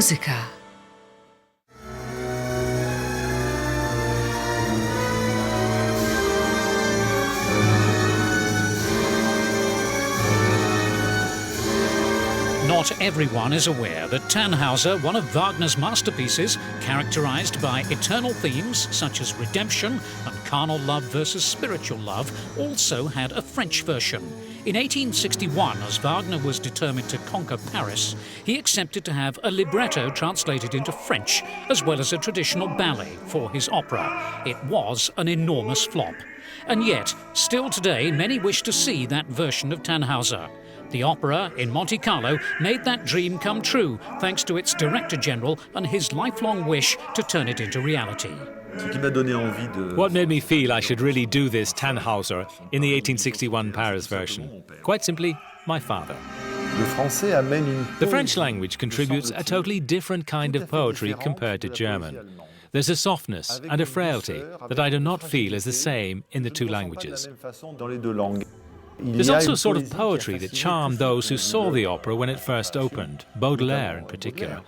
musica. Not everyone is aware that Tannhäuser, one of Wagner's masterpieces, characterized by eternal themes such as redemption and carnal love versus spiritual love, also had a French version. In 1861, as Wagner was determined to conquer Paris, he accepted to have a libretto translated into French, as well as a traditional ballet for his opera. It was an enormous flop. And yet, still today, many wish to see that version of Tannhäuser. The opera in Monte Carlo made that dream come true, thanks to its Director General and his lifelong wish to turn it into reality. What made me feel I should really do this Tannhäuser in the 1861 Paris version? Quite simply, my father. The French language contributes a totally different kind of poetry compared to German. There's a softness and a frailty that I do not feel is the same in the two languages. There's also a sort of poetry that charmed those who saw the opera when it first opened, Baudelaire in particular.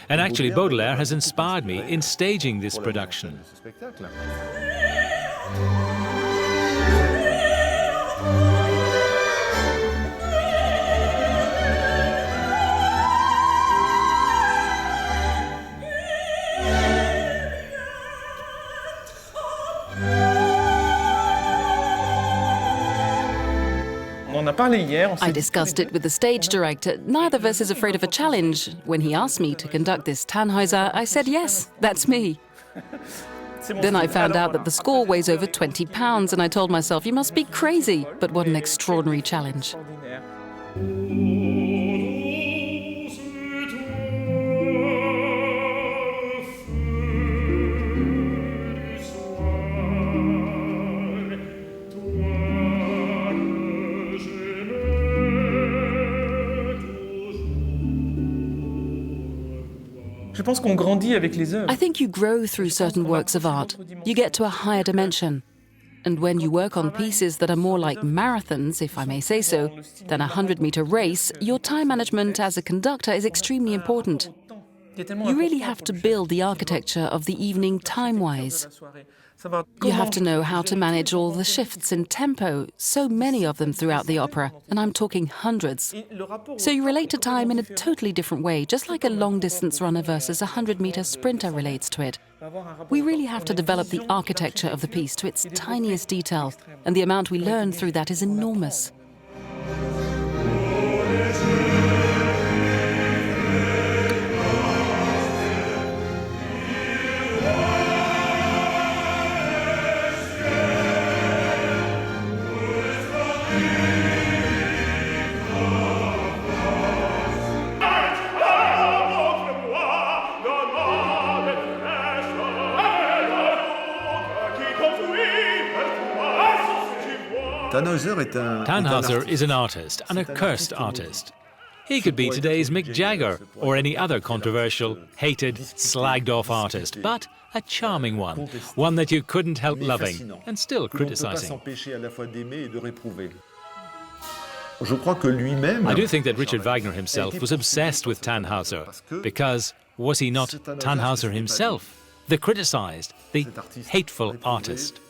And actually, Baudelaire has inspired me in staging this production. I discussed it with the stage director. Neither of us is afraid of a challenge. When he asked me to conduct this Tannhäuser, I said, yes, that's me. Then I found out that the score weighs over 20 pounds, and I told myself, you must be crazy. But what an extraordinary challenge. I think you grow through certain works of art. You get to a higher dimension. And when you work on pieces that are more like marathons, if I may say so, than a 100-meter race, your time management as a conductor is extremely important. You really have to build the architecture of the evening time-wise. You have to know how to manage all the shifts in tempo, so many of them throughout the opera, and I'm talking hundreds. So you relate to time in a totally different way, just like a long-distance runner versus a 100-meter sprinter relates to it. We really have to develop the architecture of the piece to its tiniest detail, and the amount we learn through that is enormous. Tannhäuser is an artist, and a cursed artist. He could be today's Mick Jagger, or any other controversial, hated, slagged-off artist, but a charming one that you couldn't help loving and still criticizing. I do think that Richard Wagner himself was obsessed with Tannhäuser, because was he not Tannhäuser himself, the criticized, the hateful artist?